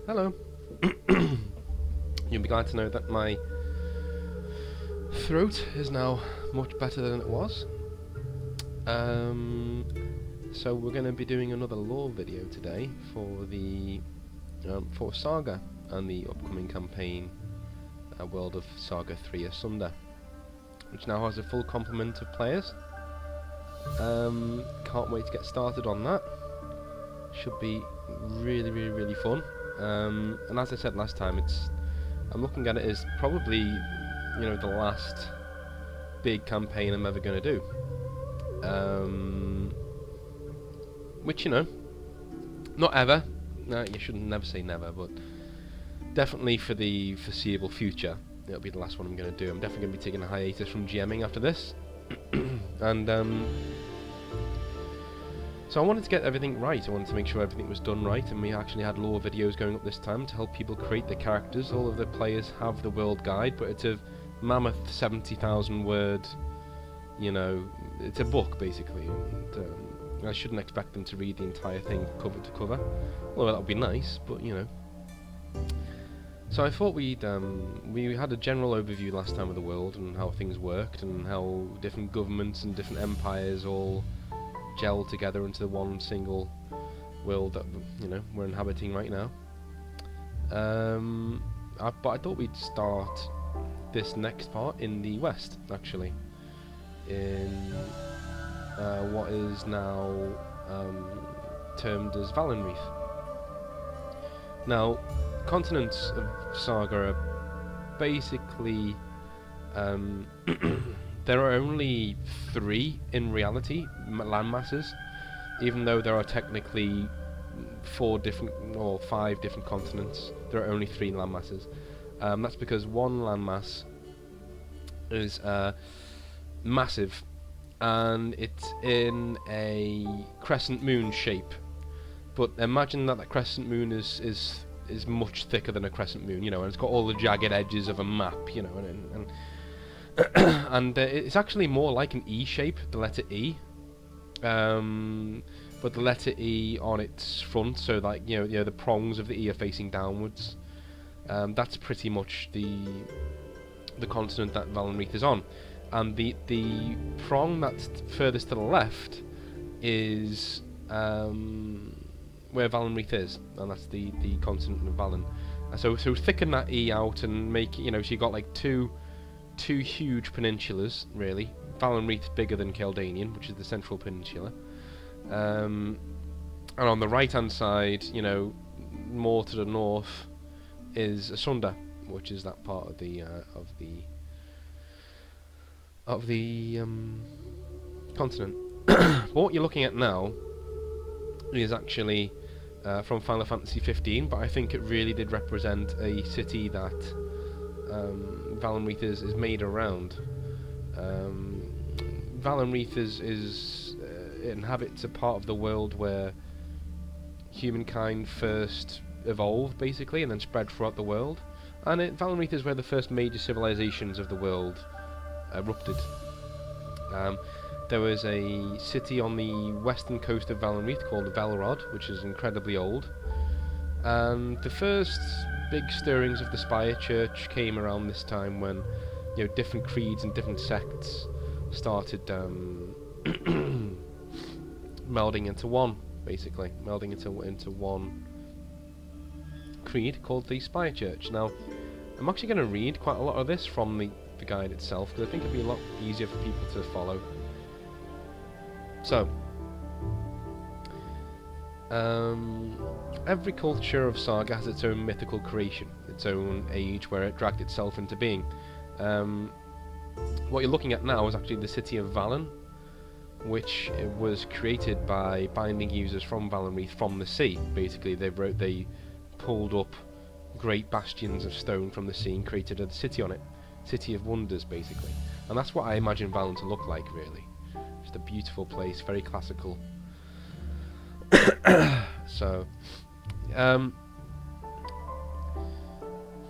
Hello. You'll be glad to know that my throat is now much better than it was. So we're going to be doing another lore video today for the for Saga and the upcoming campaign, World of Saga 3 Asunder, which now has a full complement of players. Can't wait to get started on that. Should be really fun. And as I said last time, I'm looking at it as probably, the last big campaign I'm ever going to do. Which, not ever. No, you shouldn't never say never, but definitely for the foreseeable future, it'll be the last one I'm going to do. I'm definitely going to be taking a hiatus from GMing after this. And so I wanted to get everything right. I wanted to make sure everything was done right, and we actually had lore videos going up this time to help people create their characters. All of the players have the world guide, but it's a mammoth 70,000 word, it's a book basically, and I shouldn't expect them to read the entire thing cover to cover. Well, that would be nice, but So I thought we had a general overview last time of the world and how things worked and how different governments and different empires all gel together into one single world that we're inhabiting right now. But I thought we'd start this next part in the west, actually, in what is now termed as Valenwreath. Now, continents of Saga are basically there are only 3 in reality landmasses, even though there are technically 4 different or 5 different continents. There are only 3 landmasses. That's because one landmass is massive, and it's in a crescent moon shape. But imagine that crescent moon is much thicker than a crescent moon, and it's got all the jagged edges of a map, and and it's actually more like an E shape, the letter E, but the letter E on its front, so like the prongs of the E are facing downwards. That's pretty much the continent that Valenwreath is on, and the prong that's furthest to the left is where Valenwreath is, and that's the continent of Valen. So thicken that E out and make it, so you got like two huge peninsulas, really. Valenwreath's bigger than Keldanian, which is the central peninsula. And on the right-hand side, more to the north, is Asunder, which is that part of the continent. But what you're looking at now is actually from Final Fantasy 15, but I think it really did represent a city that Valenwreath is made around. Valenwreath inhabits a part of the world where humankind first evolved, basically, and then spread throughout the world. And Valenwreath is where the first major civilizations of the world erupted. There was a city on the western coast of Valenwreath called Velrod, which is incredibly old. And the first big stirrings of the Spire Church came around this time when different creeds and different sects started melding into one, basically melding into one creed called the Spire Church. Now, I'm actually going to read quite a lot of this from the guide itself, because I think it'd be a lot easier for people to follow. So, every culture of Saga has its own mythical creation, its own age where it dragged itself into being. What you're looking at now is actually the city of Valen, which was created by binding users from Valenwreath from the sea. Basically, they pulled up great bastions of stone from the sea and created a city on it. City of Wonders, basically. And that's what I imagine Valen to look like, really. Just a beautiful place, very classical. So,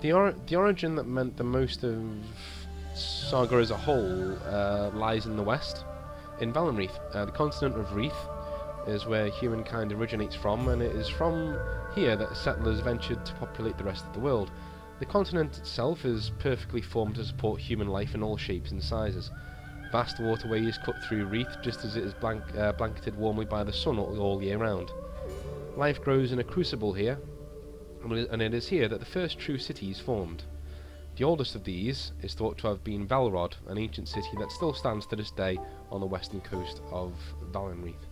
the origin that meant the most of Saga as a whole lies in the west, in Valenwreath. The continent of Wreath is where humankind originates from, and it is from here that settlers ventured to populate the rest of the world. The continent itself is perfectly formed to support human life in all shapes and sizes. Vast waterways cut through Reeth just as it is blanketed warmly by the sun all year round. Life grows in a crucible here, and it is here that the first true cities formed. The oldest of these is thought to have been Valrod, an ancient city that still stands to this day on the western coast of Valenwreath.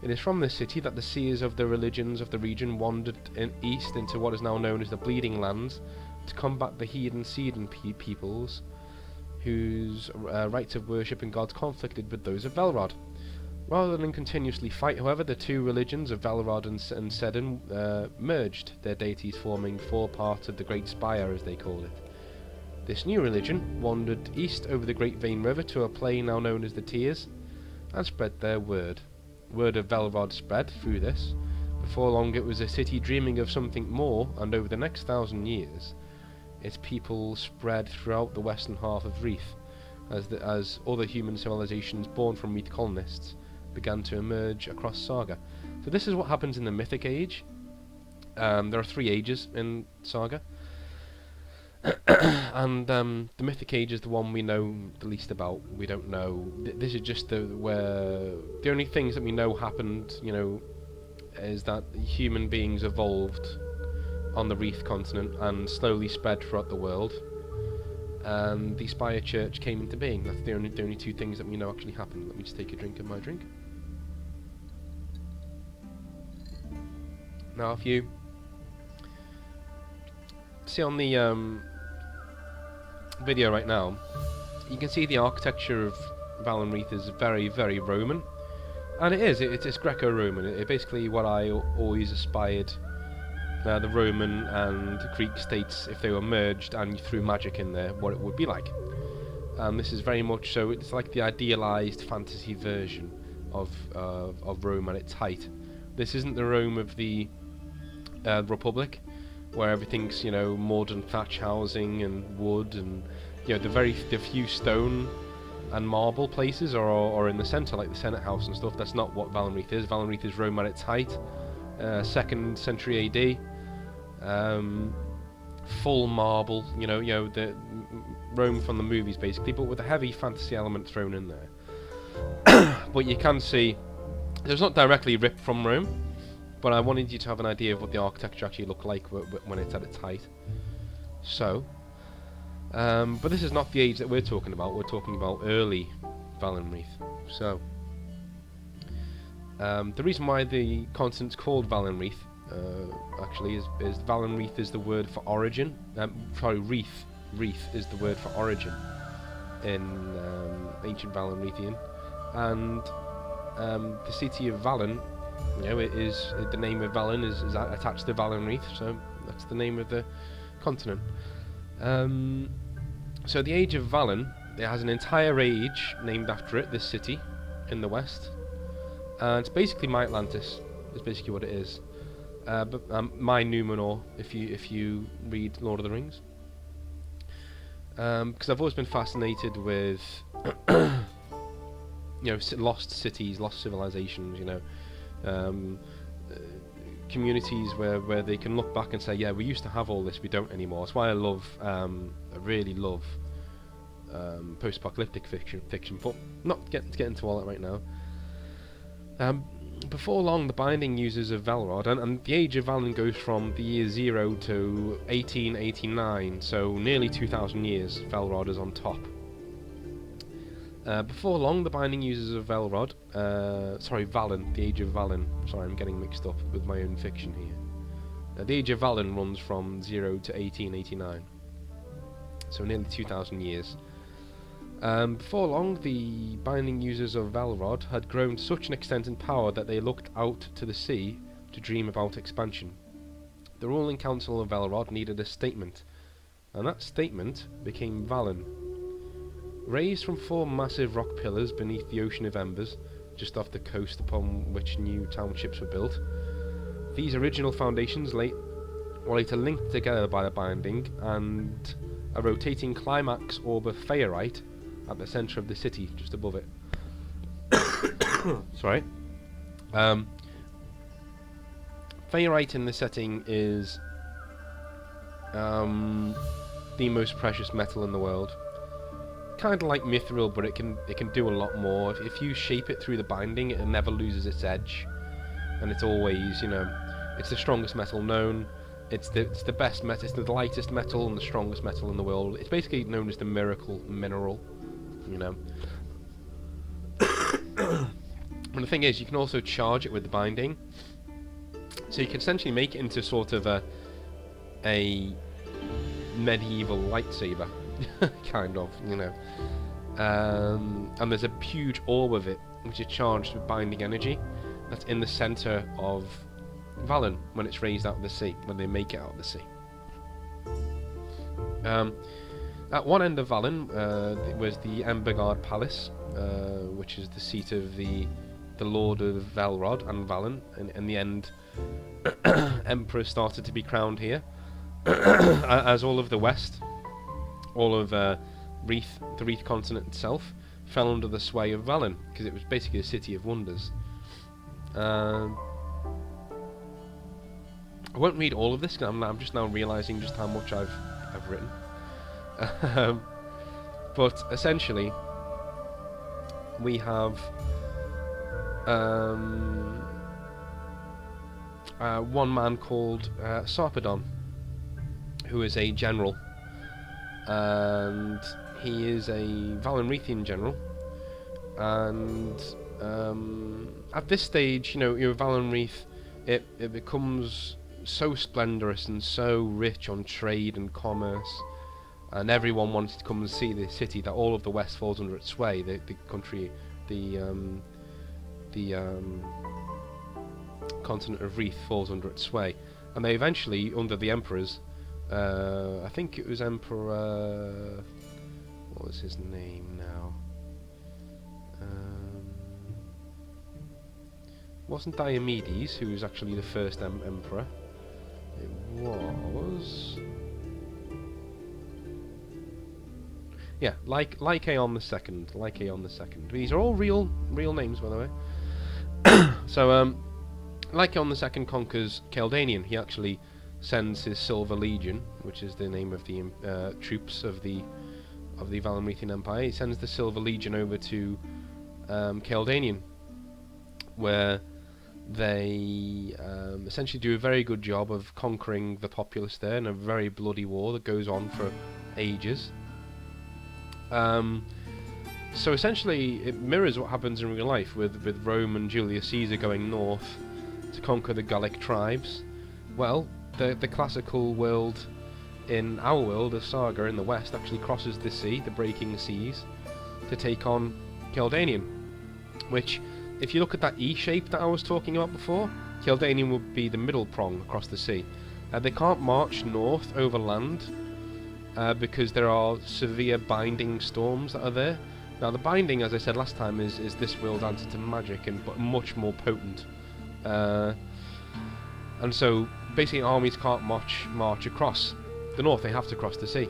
It is from this city that the seers of the religions of the region wandered east into what is now known as the Bleeding Lands to combat the heathen Sedan peoples whose rites of worship and gods conflicted with those of Velrod. Rather than continuously fight, however, the two religions of Valrod and Sedan merged, their deities forming four parts of the Great Spire, as they called it. This new religion wandered east over the Great Vane River to a plain now known as the Tears, and spread their word. Word of Velrod spread through this. Before long it was a city dreaming of something more, and over the next 1,000 years, its people spread throughout the western half of Reeth, as other human civilizations born from Reeth colonists began to emerge across Saga. So this is what happens in the Mythic Age. There are 3 ages in Saga. And the Mythic Age is the one we know the least about. We don't know. This is just where the only things that we know happened, is that human beings evolved on the Reeth continent and slowly spread throughout the world. And the Spire Church came into being. That's the only 2 things that we know actually happened. Let me just take a drink of my drink. Now, if you see on the video right now, you can see the architecture of Valenwreath is very, very Roman, and it's Greco-Roman. It's basically what I always aspired the Roman and Greek states, if they were merged and you threw magic in there, what it would be like. And this is very much so. It's like the idealized fantasy version of Rome at its height. This isn't the Rome of the Republic, where everything's modern thatch housing and wood, and the few stone and marble places are in the centre, like the Senate House and stuff. That's not what Valenwreath is. Valenwreath is Rome at its height, 2nd century AD, full marble, the Rome from the movies basically, but with a heavy fantasy element thrown in there. But you can see it's not directly ripped from Rome, but I wanted you to have an idea of what the architecture actually looked like when it's at its height. So, but this is not the age that we're talking about. We're talking about early Valenwreath. So, the reason why the continent's called Valenwreath, actually, is Valenwreath is the word for origin. Reeth. Reeth is the word for origin in ancient Valenwreathian, and the city of Valen. It is the name of Valen is attached to Valenwreath, so that's the name of the continent. So the age of Valen, it has an entire age named after it. This city in the west, and it's basically my Atlantis. Is basically what it is. But my Numenor, if you read Lord of the Rings, because I've always been fascinated with lost cities, lost civilizations, communities where they can look back and say, yeah, we used to have all this, we don't anymore. That's why I really love post-apocalyptic fiction, but not get into all that right now. Before long, the binding users of Velrod, and the age of Valen goes from the year 0 to 1889, so nearly 2,000 years. Velrod is on top. Before long, the binding users of Valen, the age of Valen. Sorry, I'm getting mixed up with my own fiction here. The age of Valen runs from 0 to 1889, so nearly 2,000 years. Before long, the binding users of Velrod had grown to such an extent in power that they looked out to the sea to dream about expansion. The ruling council of Velrod needed a statement, and that statement became Valen. Raised from 4 massive rock pillars beneath the ocean of embers, just off the coast upon which new townships were built, these original foundations were later linked together by a binding and a rotating climax orb of Feyerite at the centre of the city, just above it. Sorry. Um, Feyerite in this setting is the most precious metal in the world. Kind of like mithril, but it can do a lot more. If you shape it through the binding, it never loses its edge, and it's always, you know, it's the strongest metal known. It's the best metal. It's the lightest metal and the strongest metal in the world. It's basically known as the miracle mineral, you know. And the thing is, you can also charge it with the binding, so you can essentially make it into sort of a medieval lightsaber, kind of, you know. And there's a huge orb of it, which is charged with binding energy. That's in the centre of Valen when it's raised out of the sea, when they make it out of the sea. At one end of Valen was the Embergard Palace, which is the seat of the Lord of Velrod and Valen. And in the end, emperors started to be crowned here, as all of the west, all of the Reath continent itself, fell under the sway of Valen, because it was basically a city of wonders. I won't read all of this, because I'm just now realising just how much I've written. But essentially, we have one man called Sarpedon, who is a general, and he is a Valenwreathian general. And at this stage, you know, Valenwreath, it becomes so splendorous and so rich on trade and commerce, and everyone wanted to come and see the city, that all of the west falls under its sway. The country, the continent of Reath falls under its sway, and they eventually, under the emperors, I think it was Emperor, what was his name now? Wasn't Diomedes, who was actually the first emperor. It was... yeah, Lycaon the Second. Lycaon the Second. These are all real names, by the way. So, Lycaon the Second conquers Keldanian. He actually sends his Silver Legion, which is the name of the troops of the Valenwreathian Empire. He sends the Silver Legion over to Keldanian, where they essentially do a very good job of conquering the populace there in a very bloody war that goes on for ages. So essentially it mirrors what happens in real life with Rome and Julius Caesar going north to conquer the Gallic tribes. Well, the classical world in our world, the Saga in the west, actually crosses the sea, the breaking seas, to take on Keldanian, which, if you look at that E shape that I was talking about before, Keldanian would be the middle prong across the sea. They can't march north over land because there are severe binding storms that are there. Now the binding, as I said last time, is this world's answer to magic, but much more potent. And so basically armies can't march across the north, they have to cross the sea.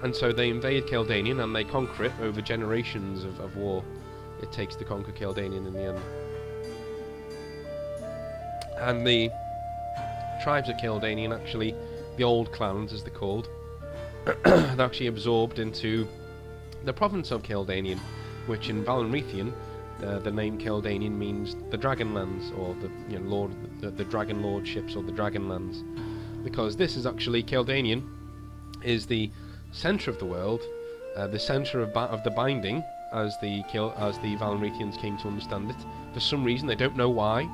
And so they invade Keldanian and they conquer it over generations of war it takes to conquer Keldanian in the end. And the tribes of Keldanian, actually, the old clans as they're called, they're actually absorbed into the province of Keldanian, which in Valenwreathian, the name Keldanian means the Dragonlands, or the Dragon Lordships, or the Dragonlands, because this is actually Keldanian is the centre of the world, the centre of the binding, as the Valenwreathians came to understand it. For some reason, they don't know why,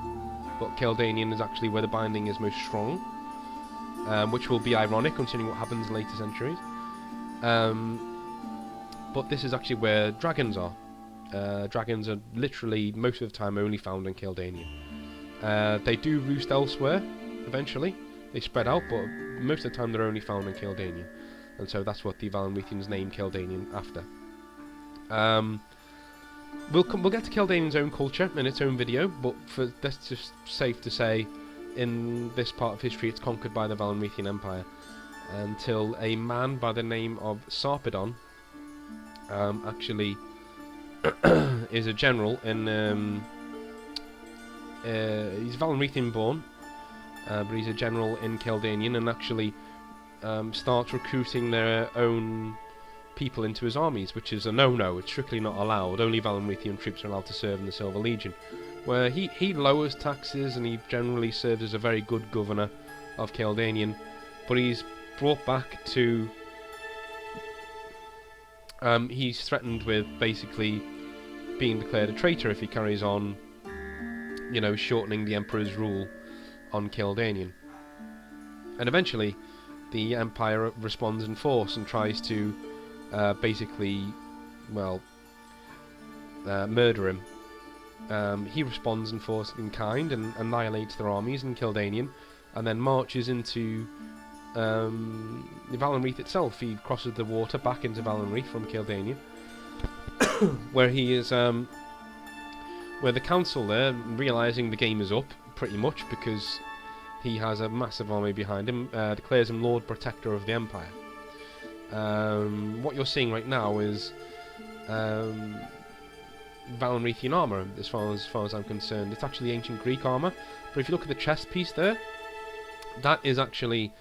but Keldanian is actually where the binding is most strong, which will be ironic considering what happens in later centuries. But this is actually where dragons are. Dragons are literally, most of the time, only found in Keldanian. They do roost elsewhere, eventually. They spread out, but most of the time they're only found in Keldanian. And so that's what the Valenwreathians named Keldanian after. We'll get to Keldanian's own culture in its own video, but that's just safe to say, in this part of history it's conquered by the Valenwreathian Empire, until a man by the name of Sarpedon actually is a general in he's Valenwreathian born, but he's a general in Kildanian, and actually starts recruiting their own people into his armies, which is a no-no. It's strictly not allowed. Only Valenwreathian troops are allowed to serve in the Silver Legion, where he lowers taxes, and he generally serves as a very good governor of Kildanian, but he's brought back to... he's threatened with basically being declared a traitor if he carries on, you know, shortening the Emperor's rule on Kildanian. And eventually, the Empire responds in force and tries to basically, well, murder him. He responds in force in kind and annihilates their armies in Kildanian, and then marches into Valenwreath itself. He crosses the water back into Valenwreath from Kildania, where he is, where the council there, realising the game is up, pretty much, because he has a massive army behind him, declares him Lord Protector of the Empire. What you're seeing right now is Valenwreathian armour, as far as I'm concerned. It's actually ancient Greek armour, but if you look at the chest piece there, that is actually,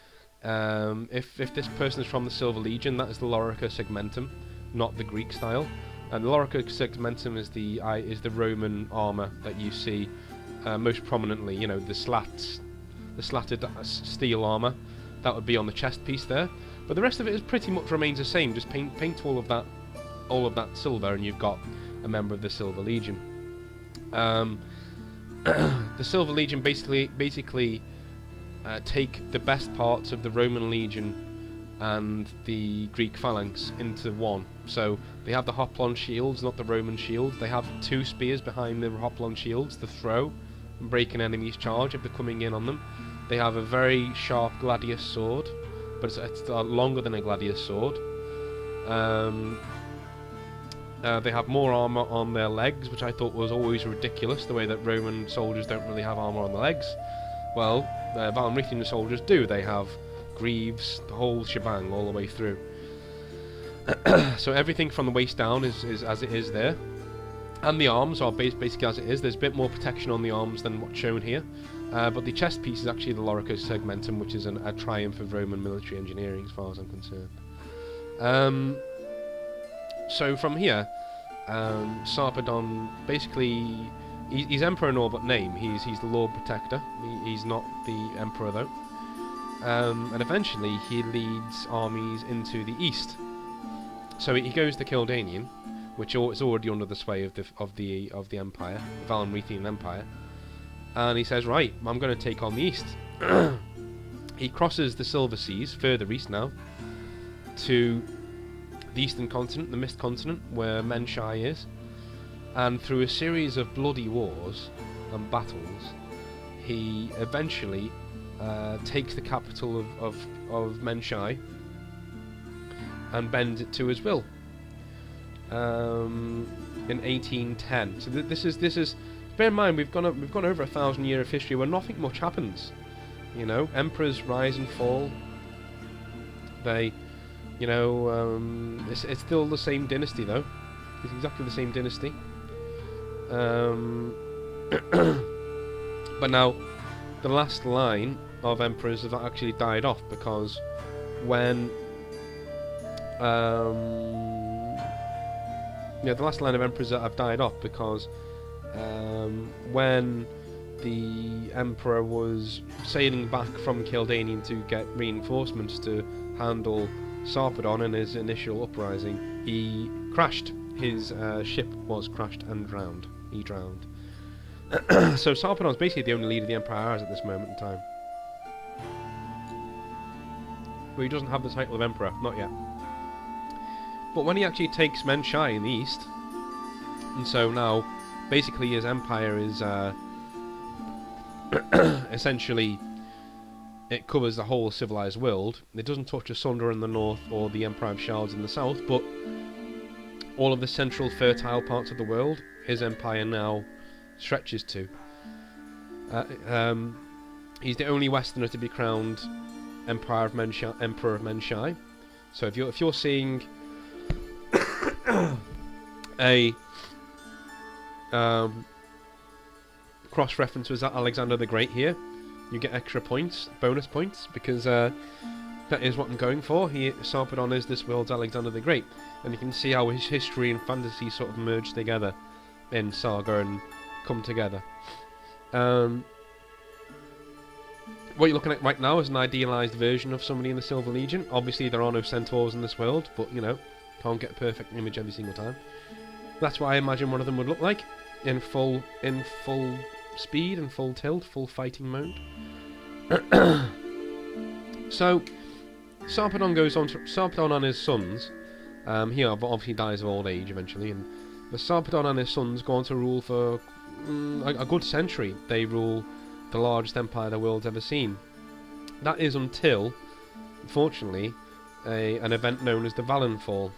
if this person is from the Silver Legion, that is the Lorica Segmentum, not the Greek style. And the Lorica Segmentum is the Roman armour that you see most prominently. You know, the slatted steel armour that would be on the chest piece there. But the rest of it is pretty much remains the same. Just paint all of that silver, and you've got a member of the Silver Legion. The Silver Legion basically take the best parts of the Roman Legion and the Greek phalanx into one. So they have the hoplon shields, not the Roman shields. They have 2 spears behind the hoplon shields to throw and break an enemy's charge if they're coming in on them. They have a very sharp gladius sword, but it's longer than a gladius sword. They have more armour on their legs, which I thought was always ridiculous, the way that Roman soldiers don't really have armour on their legs. Well, Valenwreathian soldiers do. They have greaves, the whole shebang, all the way through. So everything from the waist down is as it is there. And the arms are basically as it is. There's a bit more protection on the arms than what's shown here. But the chest piece is actually the Lorica Segmentum, which is a triumph of Roman military engineering, as far as I'm concerned. So from here, Sarpedon basically... He's Emperor in all but name. He's the Lord Protector. He's not the Emperor, though. And eventually he leads armies into the east. So he goes to Kildanian, which is already under the sway of the Empire, the Valenwreathian Empire, and he says, right, I'm going to take on the east. He crosses the Silver Seas, further east now, to the eastern continent, the Mist Continent, where Menshai is, and through a series of bloody wars and battles, he eventually takes the capital of Menshai and bends it to his will in 1810. So this is bear in mind we've gone over 1,000 years of history where nothing much happens. You know, emperors rise and fall. They, you know, it's still the same dynasty though. It's exactly the same dynasty. But now, the last line of emperors have actually died off because when the last line of emperors that have died off because when the emperor was sailing back from Kildanian to get reinforcements to handle Sarpedon in his initial uprising, he crashed. His ship was crashed and drowned. He drowned. So Sarpedon's basically the only leader the Empire has at this moment in time. But he doesn't have the title of Emperor, not yet. But when he actually takes Menshai in the east, and so now, basically his empire is essentially, it covers the whole civilized world. It doesn't touch Asunder in the north or the Empire of Shards in the south, but all of the central fertile parts of the world, his empire now stretches to. He's the only Westerner to be crowned Emperor of Menshai. So if you're seeing a cross-reference was Alexander the Great here. You get extra points, bonus points, because that is what I'm going for. Sarpedon is this world's Alexander the Great, and you can see how his history and fantasy sort of merge together in Saga and come together. What you're looking at right now is an idealised version of somebody in the Silver Legion. Obviously there are no centaurs in this world, but you know, can't get a perfect image every single time. That's what I imagine one of them would look like, in full speed and full tilt, full fighting mode. So Sarpedon and his sons, he obviously dies of old age eventually, and the Sarpedon and his sons go on to rule for a good century. They rule the largest empire the world's ever seen. That is until, unfortunately, an event known as the Valenfall,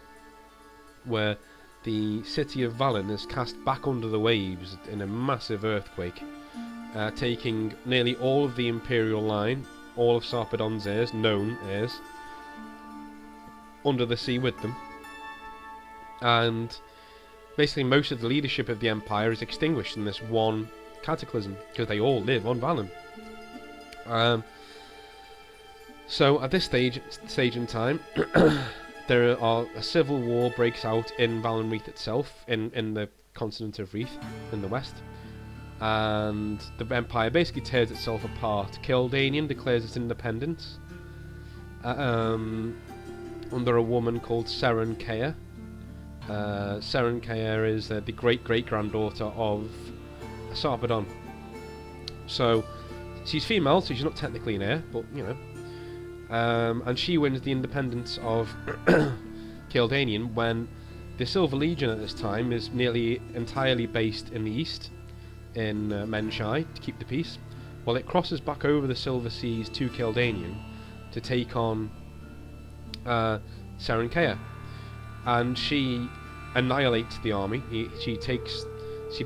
where the city of Valen is cast back under the waves in a massive earthquake, taking nearly all of the Imperial line, all of Sarpedon's heirs, known heirs, under the sea with them. And basically most of the leadership of the Empire is extinguished in this one cataclysm, because they all live on Valen. So at this stage in time, a civil war breaks out in Valenwreath itself, in the continent of Wreath, in the west. And the Empire basically tears itself apart. Kildanian declares its independence under a woman called Serenkaya. Serenkaya is the great-great-granddaughter of Sarpedon. So she's female, so she's not technically an heir, but you know. And she wins the independence of Kildanian when the Silver Legion at this time is nearly entirely based in the east, in Menshai, to keep the peace, while it crosses back over the Silver Seas to Kildanian to take on Serenkaya. And she annihilates the army. She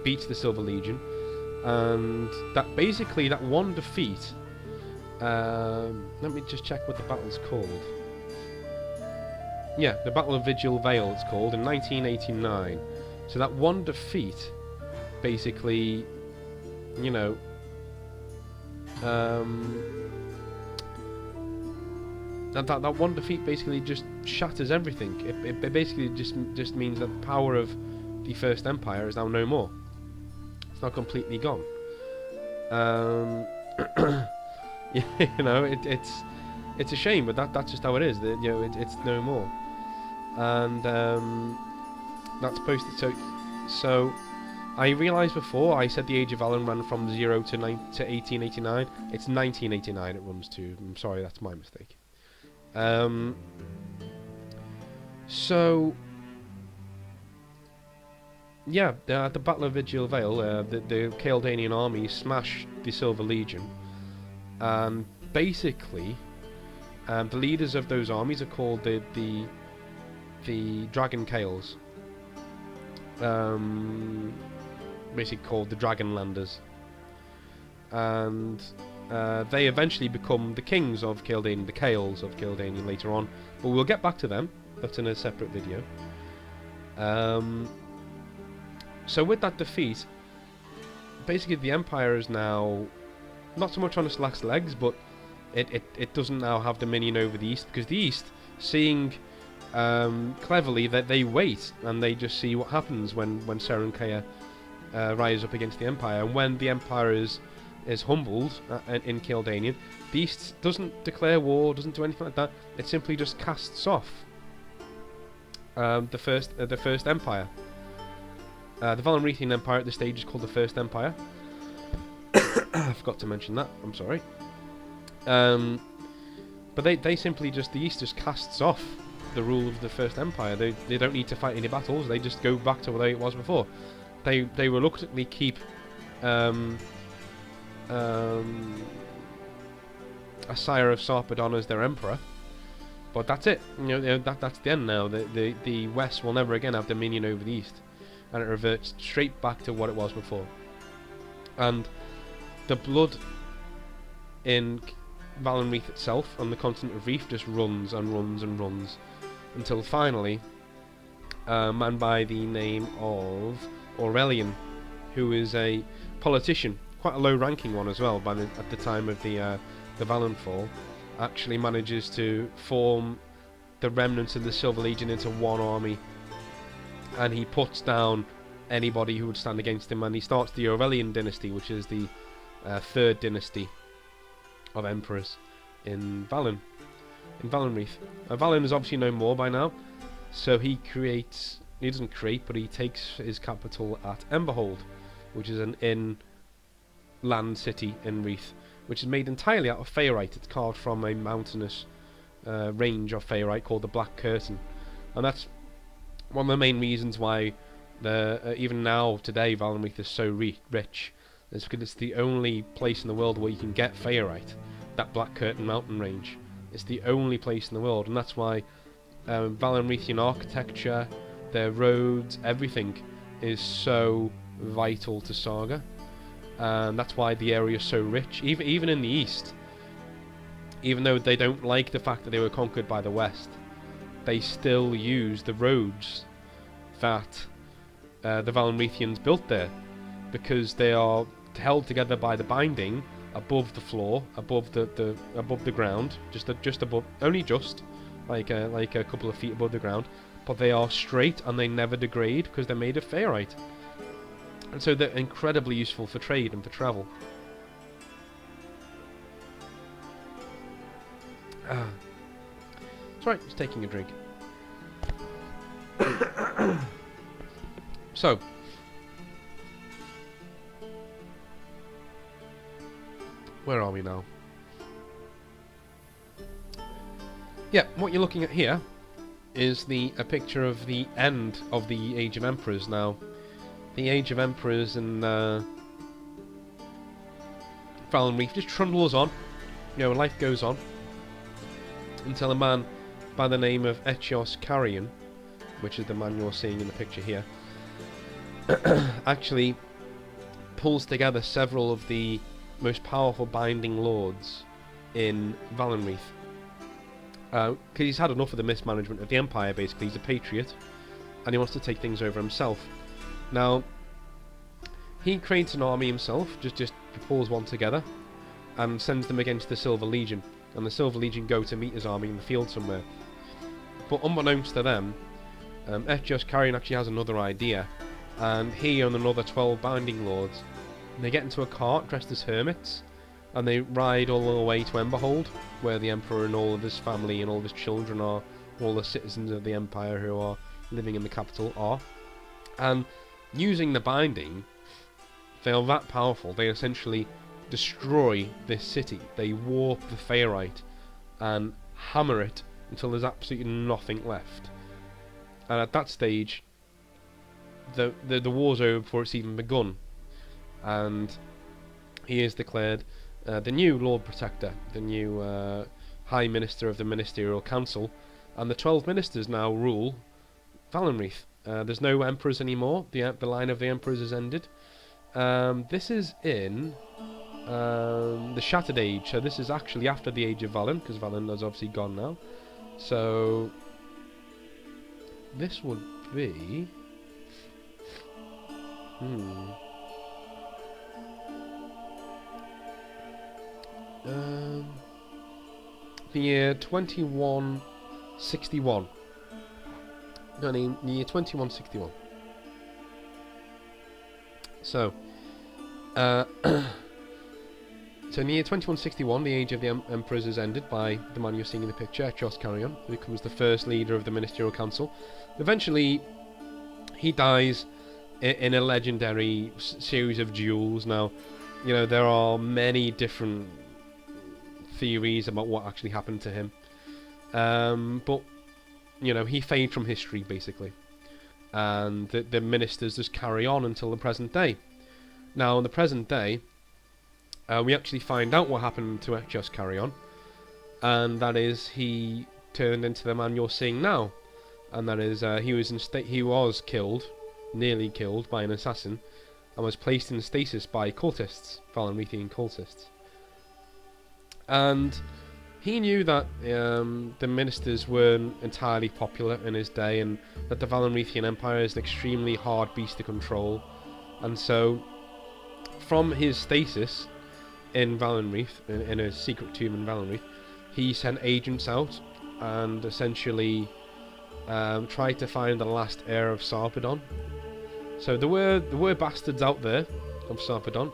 beats the Silver Legion, and that one defeat. Let me just check what the battle's called. Yeah, the Battle of Vigil Vale it's called, in 1989. So that one defeat, basically, you know, that one defeat basically just shatters everything. It basically just means that the power of the First Empire is now no more. It's now completely gone. You know, it's a shame, but that's just how it is. You know, it's no more, and that's posted. So I realised before I said the Age of Valen ran from 0 to 1889. It's 1989 it runs to. I'm sorry, that's my mistake. So yeah, at the Battle of Vigil Vale, the Kildanian army smashed the Silver Legion, and basically, the leaders of those armies are called the Dragon Kales. Basically called the Dragonlanders, and they eventually become the kings of Kildanian, the Kales of Kildanian later on, but we'll get back to them. That's in a separate video. So with that defeat, basically the Empire is now not so much on its last legs, but it doesn't now have dominion over the East, because the East, seeing cleverly that they wait and they just see what happens when Serenkaya rises up against the Empire, and when the Empire is humbled in Kildanian, the East doesn't declare war, doesn't do anything like that. It simply just casts off the first Empire. The Valenwreathian Empire at this stage is called the First Empire. I forgot to mention that, I'm sorry. But they simply the East just casts off the rule of the First Empire. They don't need to fight any battles, they just go back to the way it was before. They reluctantly keep a sire of Sarpedon as their emperor, but that's it. You know, that's the end now. The West will never again have dominion over the East, and it reverts straight back to what it was before. And the blood in Valenwreath itself on the continent of Wreath just runs and runs and runs until finally a man by the name of Aurelian, who is a politician quite a low-ranking one as well at the time of the Valenfall, actually manages to form the remnants of the Silver Legion into one army, and he puts down anybody who would stand against him, and he starts the Aurelian dynasty, which is the third dynasty of emperors in Valenwreath. Valen is obviously no more by now, so he doesn't create, but he takes his capital at Emberhold, which is an inland city in Wreath, which is made entirely out of Feyerite. It's carved from a mountainous range of Feyerite called the Black Curtain, and that's one of the main reasons why even now today Valenwreath is so rich. Is because it's the only place in the world where you can get Feyerite, that Black Curtain mountain range. It's the only place in the world, and that's why Valenwreathian architecture, their roads, everything is so vital to Saga, and that's why the area is so rich. Even in the east, even though they don't like the fact that they were conquered by the west, they still use the roads that the Valenwreathians built there, because they are held together by the binding above the floor, above the ground, just above, only just like a couple of feet above the ground, but they are straight and they never degrade because they're made of Feyerite, and so they're incredibly useful for trade and for travel. That's right, just taking a drink. So, where are we now? Yeah, what you're looking at here is a picture of the end of the Age of Emperors. Now, the Age of Emperors and Valenwreath just trundles on. You know, life goes on until a man by the name of Echios Carrion, which is the man you're seeing in the picture here, actually pulls together several of the most powerful binding lords in Valenwreath. Because he's had enough of the mismanagement of the Empire, basically. He's a patriot, and he wants to take things over himself. Now, he creates an army himself, just pulls one together, and sends them against the Silver Legion. And the Silver Legion go to meet his army in the field somewhere. But unbeknownst to them, Echios Carrion actually has another idea, and he and another 12 binding lords, they get into a cart dressed as hermits, and they ride all the way to Emberhold, where the Emperor and all of his family and all of his children are, all the citizens of the Empire who are living in the capital are. And using the binding, they are that powerful, they essentially destroy this city. They warp the Feyerite and hammer it until there's absolutely nothing left. And at that stage, the war's over before it's even begun, and he is declared the new Lord Protector, the new High Minister of the Ministerial Council, and the 12 ministers now rule Valenwreath. There's no emperors anymore. The line of the emperors is ended. This is in the Shattered Age, so this is actually after the Age of Valen, because Valen is obviously gone now. So this would be the year 2161. No, the year 2161. So, so in the year 2161, the Age of the Emperors is ended by the man you're seeing in the picture, Echios Carrion, who becomes the first leader of the Ministerial Council. Eventually, he dies in a legendary series of duels. Now, you know, there are many different theories about what actually happened to him, but you know, he faded from history basically, and the ministers just carry on until the present day. Now, in the present day, we actually find out what happened to Echios Carrion, and that is he turned into the man you're seeing now, and that is he was killed, nearly killed by an assassin, and was placed in stasis by cultists, Valenwreathian cultists. And he knew that the ministers weren't entirely popular in his day, and that the Valenwreathian Empire is an extremely hard beast to control. And so, from his stasis in Valenwreath, in a secret tomb in Valenwreath, he sent agents out and essentially tried to find the last heir of Sarpedon. So there were bastards out there of Sarpedon,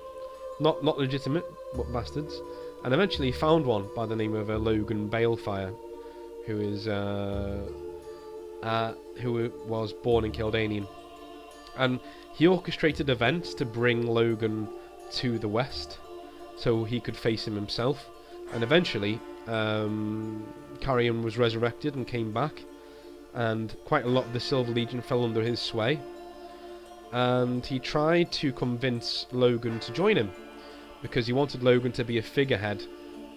not legitimate, but bastards, and eventually found one by the name of Logan Balefire, who was born in Kildanian, and he orchestrated events to bring Logan to the west, so he could face him himself, and eventually Carrion was resurrected and came back, and quite a lot of the Silver Legion fell under his sway, and he tried to convince Logan to join him, because he wanted Logan to be a figurehead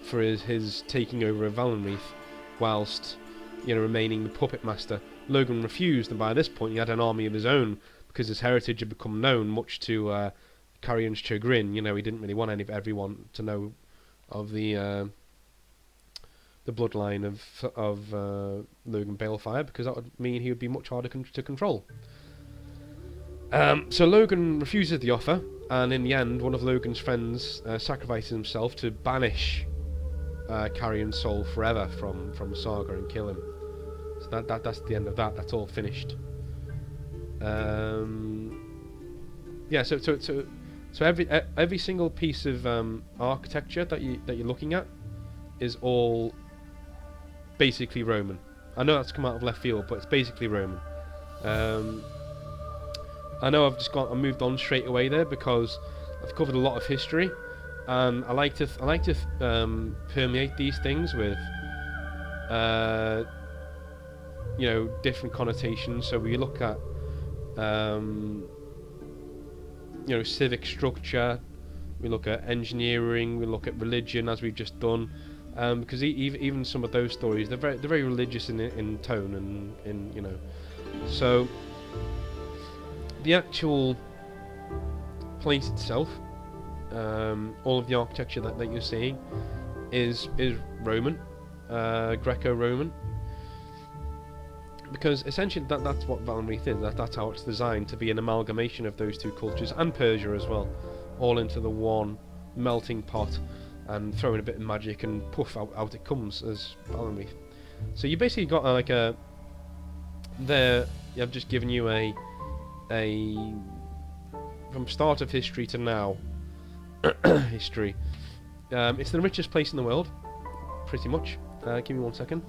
for his taking over of Valenwreath, whilst, you know, remaining the puppet master. Logan refused, and by this point he had an army of his own, because his heritage had become known, much to Carrion's chagrin. You know, he didn't really want everyone to know of the bloodline of Logan Balefire, because that would mean he would be much harder to control. So Logan refuses the offer, and in the end, one of Logan's friends sacrifices himself to banish Carrion's soul forever from Saga and kill him. So that's the end of that. That's all finished. Yeah. So every single piece of architecture that you're looking at is all basically Roman. I know that's come out of left field, but it's basically Roman. I know I moved on straight away there because I've covered a lot of history, and I like to permeate these things with you know, different connotations. So we look at you know, civic structure, we look at engineering, we look at religion, as we've just done, because even some of those stories, they're very religious in tone and in, you know. So the actual place itself, all of the architecture that you're seeing is Roman, Greco-Roman, because essentially that's what Valenwreath is. That's how it's designed to be, an amalgamation of those two cultures, and Persia as well, all into the one melting pot, and throwing a bit of magic, and poof, out it comes as Valenwreath. So you basically got like a there. I've just given you a from start of history to now history. It's the richest place in the world, pretty much. Give me 1 second.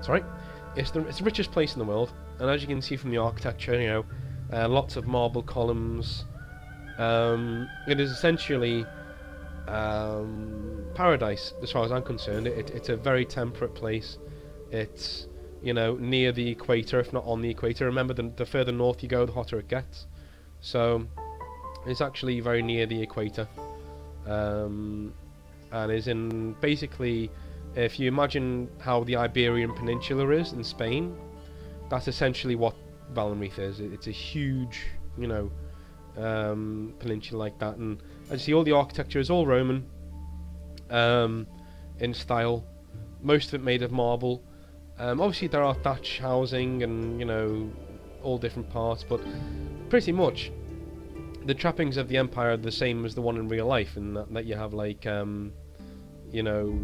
Sorry, it's the richest place in the world, and as you can see from the architecture, you know, lots of marble columns. It is essentially paradise, as far as I'm concerned. It's a very temperate place. It's, you know, near the equator, if not on the equator. Remember, the further north you go, the hotter it gets. So it's actually very near the equator, and is in basically, if you imagine how the Iberian Peninsula is in Spain, that's essentially what Valenwreath is. It's a huge, you know, peninsula like that, and as you see, all the architecture is all Roman in style, most of it made of marble. Obviously there are thatch housing and, you know, all different parts, but pretty much the trappings of the empire are the same as the one in real life, in that you have like you know,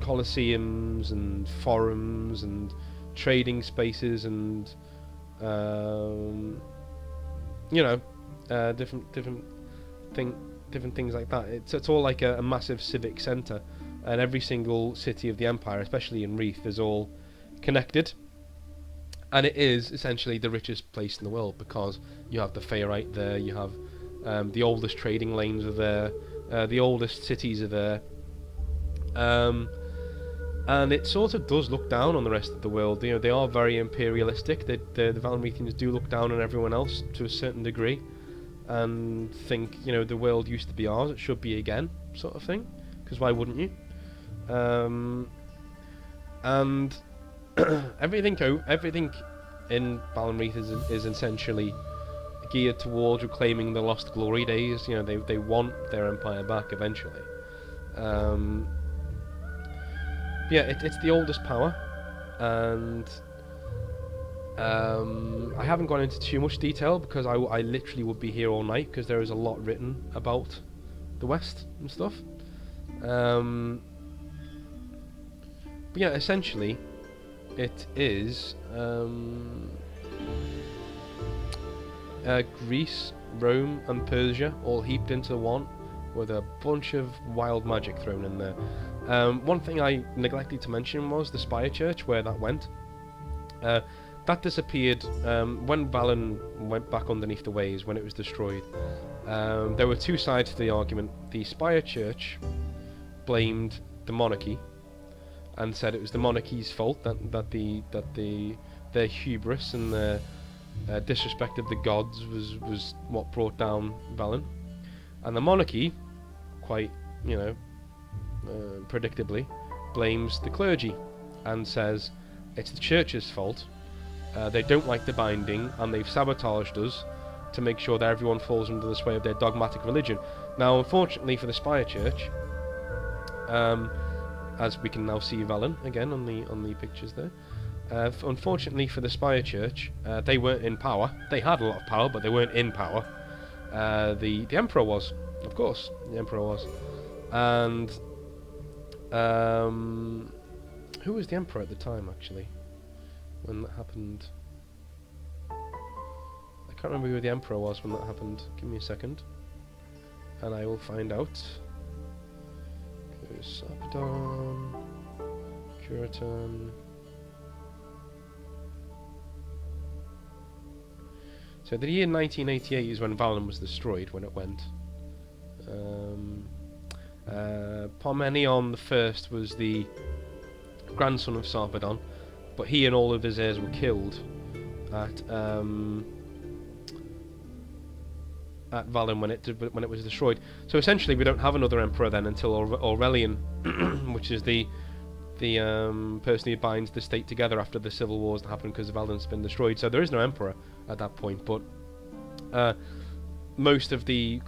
colosseums and forums and trading spaces and you know, different things like that. It's all like a massive civic centre, and every single city of the empire, especially in Reath, is all connected, and it is essentially the richest place in the world, because you have the Faerite there, you have the oldest trading lanes are there, the oldest cities are there, and it sort of does look down on the rest of the world. You know, they are very imperialistic. The Valenwreathians do look down on everyone else to a certain degree, and think, you know, the world used to be ours, it should be again, sort of thing, because why wouldn't you? And everything in Valenwreath is essentially geared towards reclaiming the lost glory days. You know, they want their empire back eventually. Um, yeah, it's the oldest power, and I haven't gone into too much detail because I literally would be here all night because there is a lot written about the West and stuff. But yeah, essentially, it is Greece, Rome, and Persia all heaped into one, with a bunch of wild magic thrown in there. One thing I neglected to mention was the Spire Church, where that went. That disappeared when Valen went back underneath the waves, when it was destroyed. There were two sides to the argument. The Spire Church blamed the monarchy and said it was the monarchy's fault that their hubris and their disrespect of the gods was what brought down Valen. And the monarchy, quite predictably, blames the clergy and says it's the church's fault. They don't like the binding and they've sabotaged us to make sure that everyone falls under the sway of their dogmatic religion. Now, unfortunately for the Spire Church, as we can now see Valen again on the pictures there. Unfortunately for the Spire Church, they weren't in power. They had a lot of power, but they weren't in power. The Emperor was, of course, the Emperor was, and who was the Emperor at the time actually when that happened? I can't remember who the Emperor was when that happened. Give me a second, and I will find out. Sabdon, Curitan. So the year 1988 is when Valen was destroyed, when it went. Parmenion I was the grandson of Sarpedon, but he and all of his heirs were killed at Valen when it was destroyed. So essentially, we don't have another emperor then until Aurelian, which is the person who binds the state together after the civil wars that happened because Valen's been destroyed. So there is no emperor at that point. But most of the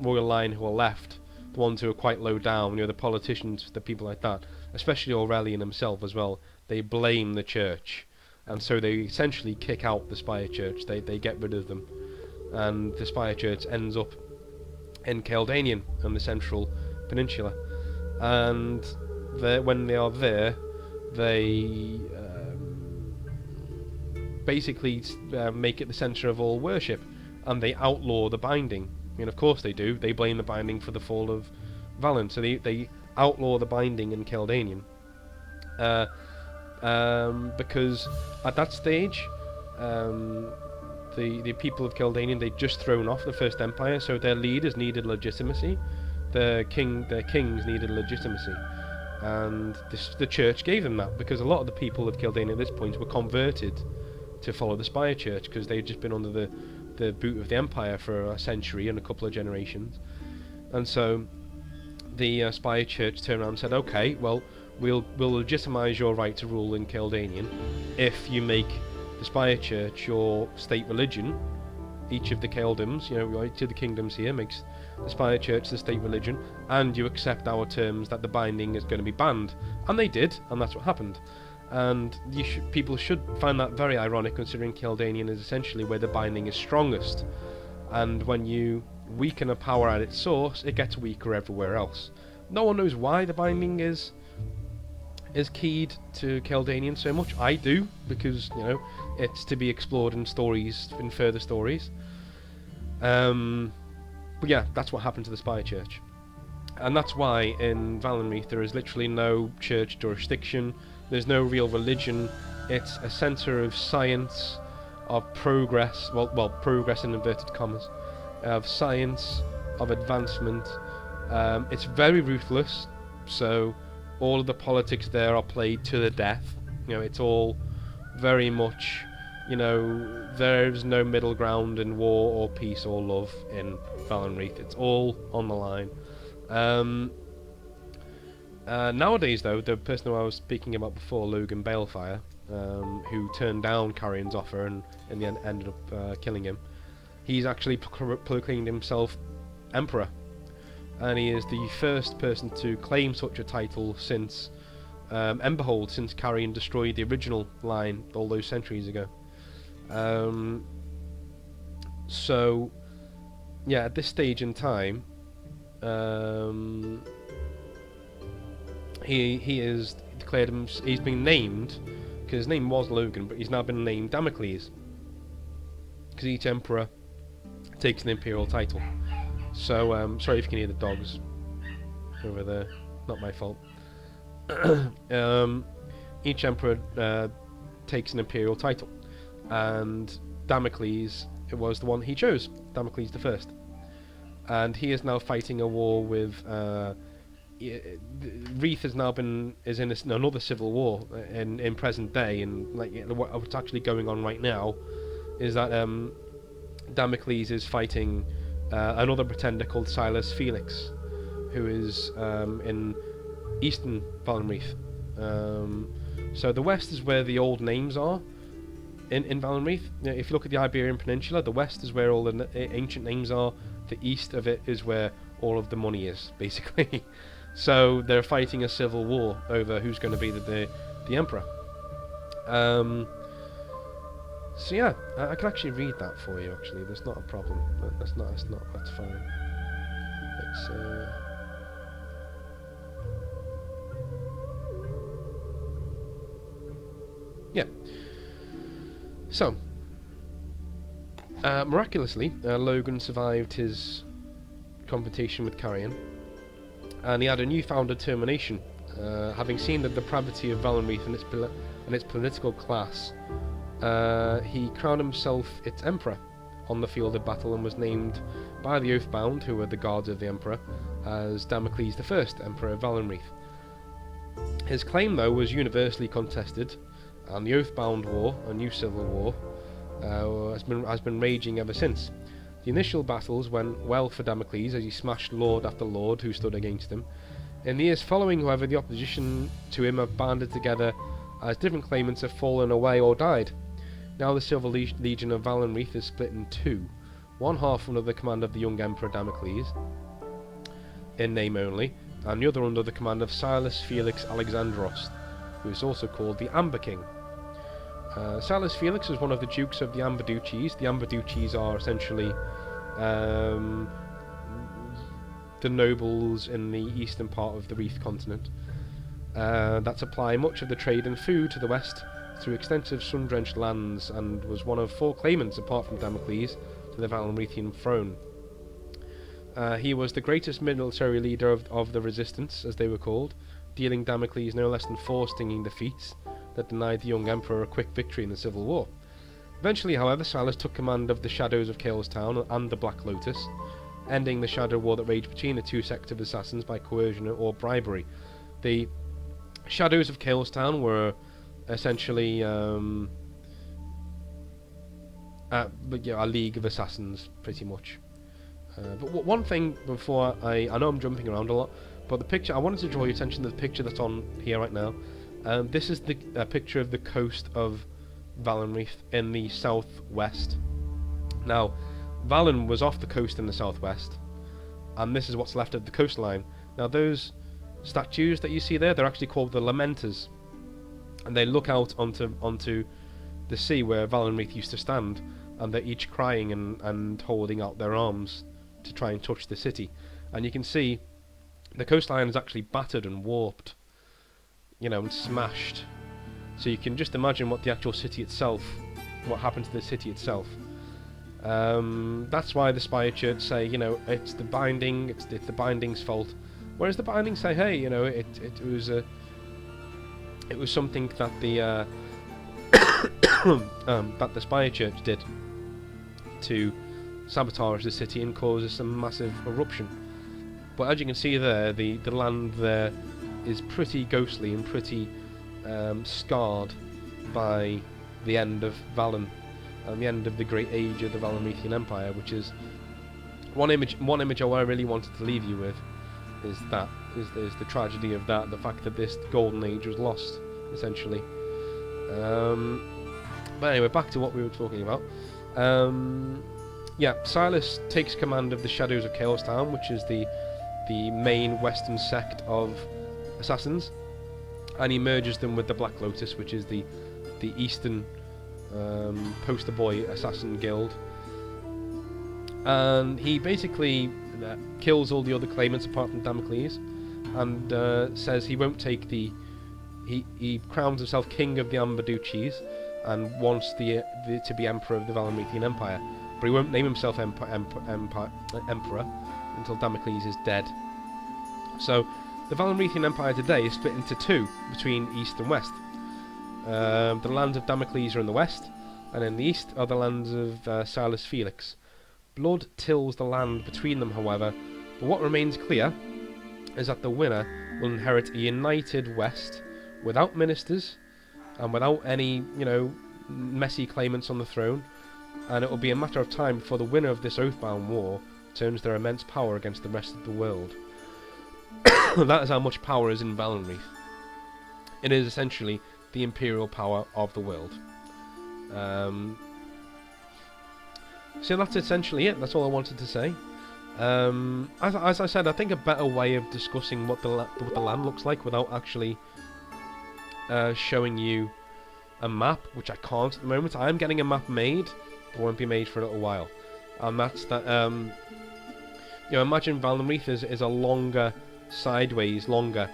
royal line who are left, the ones who are quite low down, the politicians, the people like that, especially Aurelian himself as well, they blame the church, and so they essentially kick out the Spire Church. They get rid of them. And the Spire Church ends up in Caldanian on the central peninsula, and when they are there, they basically make it the centre of all worship, and they outlaw the binding. I mean, of course they do. They blame the binding for the fall of Valen, so they outlaw the binding in Caldanian, because at that stage, the people of Caldanian, they'd just thrown off the First Empire, so their leaders needed legitimacy. Their kings needed legitimacy, and the church gave them that, because a lot of the people of Caldanian at this point were converted to follow the Spire Church because they'd just been under the boot of the Empire for a century and a couple of generations. And so the Spire Church turned around and said, okay, well, we'll legitimise your right to rule in Caldanian if you make the Spire Church your state religion. Each of the Caldoms, each of the kingdoms here makes the Spire Church the state religion, and you accept our terms that the binding is going to be banned. And they did, and that's what happened. And people should find that very ironic, considering Caldanian is essentially where the binding is strongest. And when you weaken a power at its source, it gets weaker everywhere else. No one knows why the binding is keyed to Caldanian so much. I do, because it's to be explored in stories, in further stories. But yeah, that's what happened to the Spire Church, and that's why in Valenwreath there is literally no church jurisdiction. There's no real religion. It's a centre of science, of progress. Well, progress in inverted commas, of science, of advancement. It's very ruthless. So all of the politics there are played to the death. It's all very much, there's no middle ground in war or peace or love in Valenwreath. It's all on the line. Nowadays, though, the person who I was speaking about before, Logan Balefire, who turned down Carrion's offer and in the end ended up killing him, he's actually proclaimed himself emperor. and he is the first person to claim such a title since Emberhold, since Carrion destroyed the original line all those centuries ago. So, yeah, at this stage in time, he is declared he's been named, because his name was Logan, but he's now been named Damocles, because each emperor takes an imperial title. So, sorry if you can hear the dogs over there, not my fault. Each emperor takes an imperial title, and Damocles was the one he chose, Damocles the First, and he is now fighting a war with Reath has now is in another civil war in present day, and like what's actually going on right now is that Damocles is fighting another pretender called Silas Felix, who is in eastern Valenwreath. So the west is where the old names are in Valenwreath. If you look at the Iberian Peninsula, the west is where all the ancient names are. The east of it is where all of the money is, basically. So they're fighting a civil war over who's going to be the emperor. So yeah, I can actually read that for you. Actually, there's not a problem. That's fine. It's yeah. So, miraculously, Logan survived his confrontation with Carrion, and he had a newfound determination, having seen the depravity of Valenwreath and its political class. He crowned himself its emperor on the field of battle, and was named by the Oathbound, who were the guards of the emperor, as Damocles the Emperor of Valenwreath. His claim, though, was universally contested, and the Oathbound War, a new civil war, has been raging ever since. The initial battles went well for Damocles, as he smashed lord after lord who stood against him. In the years following, however, the opposition to him have banded together as different claimants have fallen away or died. Now the Silver Legion of Valenwreath is split in two, one half under the command of the young Emperor Damocles, in name only, and the other under the command of Silas Felix Alexandros, who is also called the Amber King. Silas Felix is one of the dukes of the Amber Duchies. The Amber Duchies are essentially the nobles in the eastern part of the Reath continent that supply much of the trade and food to the west through extensive sun-drenched lands, and was one of four claimants, apart from Damocles, to the Valenwreathian throne. He was the greatest military leader of the resistance, as they were called, dealing Damocles no less than 4 stinging defeats that denied the young emperor a quick victory in the civil war. Eventually, however, Silas took command of the Shadows of Kalestown and the Black Lotus, ending the shadow war that raged between the two sects of assassins by coercion or bribery. The Shadows of Kalestown were essentially a league of assassins, pretty much. But one thing before I know I'm jumping around a lot, but the picture, I wanted to draw your attention to the picture that's on here right now. This is the picture of the coast of Valenwreath in the southwest. Now, Valen was off the coast in the southwest, and this is what's left of the coastline. Now, those statues that you see there, they're actually called the Lamenters, and they look out onto the sea where Valenwreath used to stand, and they're each crying and holding out their arms to try and touch the city. And you can see the coastline is actually battered and warped, and smashed. So you can just imagine what the actual city itself, what happened to the city itself. That's why the Spire Church say, it's the binding, it's the binding's fault. Whereas the binding say, hey, it was something that the that the Spire Church did to sabotage the city and cause some massive eruption. But as you can see there, the land there is pretty ghostly and pretty scarred by the end of Valen and the end of the great age of the Valenwreathian Empire, which is one image I really wanted to leave you with, is the tragedy of that, the fact that this golden age was lost, essentially. But anyway, back to what we were talking about. Silas takes command of the Shadows of Kalestown, which is the the main western sect of assassins, and he merges them with the Black Lotus, which is the eastern poster boy assassin guild. And he basically kills all the other claimants apart from Damocles, and says he won't take the... He crowns himself king of the Amber Duchies and wants to be emperor of the Valenwreathian Empire, but he won't name himself emperor until Damocles is dead. So the Valenwreathian Empire today is split into two between east and west. The lands of Damocles are in the west, and in the east are the lands of Silas Felix. Blood tills the land between them, however, but what remains clear is that the winner will inherit a united west without ministers and without any, messy claimants on the throne, and it will be a matter of time before the winner of this oathbound war turns their immense power against the rest of the world. That is how much power is in Valenwreath. It is essentially the imperial power of the world. So that's essentially it. That's all I wanted to say. As I said, I think a better way of discussing what the land looks like without actually showing you a map, which I can't at the moment. I am getting a map made, but won't be made for a little while. And that's that. Imagine Valenwreath is a longer, longer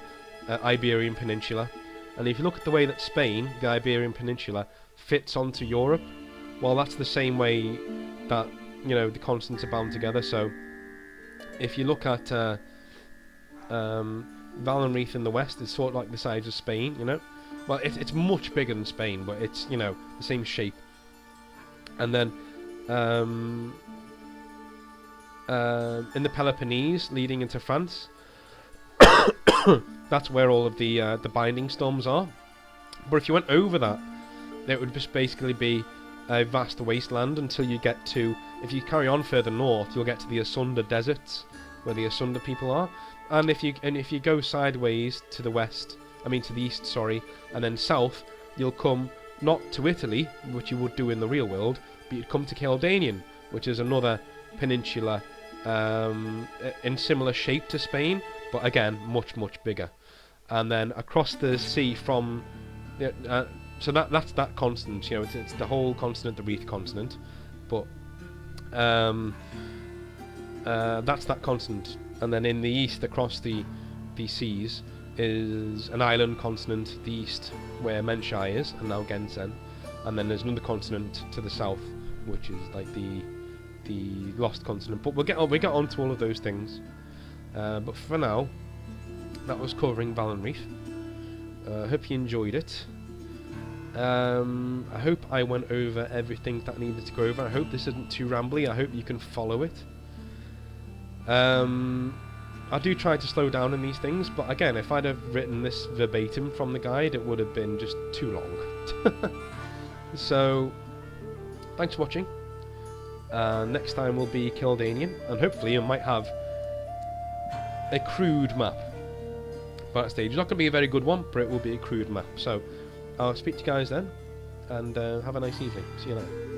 Iberian Peninsula, and if you look at the way that Spain, the Iberian Peninsula, fits onto Europe, well, that's the same way that the continents are bound together. So if you look at Valenwreath in the west, it's sort of like the size of Spain, Well, it's much bigger than Spain, but it's the same shape. And then in the Peloponnese, leading into France, that's where all of the binding storms are. But if you went over that, it would just basically be a vast wasteland until you get to... If you carry on further north, you'll get to the Asunder deserts, where the Asunder people are. And if you go sideways to the west, to the east, sorry, and then south, you'll come not to Italy, which you would do in the real world, but you'd come to Kildanian, which is another peninsula in similar shape to Spain, but again, much, much bigger. And then across the sea from... so that's that continent, it's the whole continent, the Wreath continent, but that's that continent. And then in the east, across the seas, is an island continent, the east, where Menshai is, and now Gensen. And then there's another continent to the south, which is like the lost continent. But we'll get on to all of those things. But for now, that was covering Valenwreath. I hope you enjoyed it. I hope I went over everything that I needed to go over. I hope this isn't too rambly. I hope you can follow it. I do try to slow down in these things, but again, if I'd have written this verbatim from the guide, it would have been just too long. So, thanks for watching. Next time will be Kildanian, and hopefully I might have a crude map by that stage. It's not going to be a very good one, but it will be a crude map. So, I'll speak to you guys then, and have a nice evening. See you later.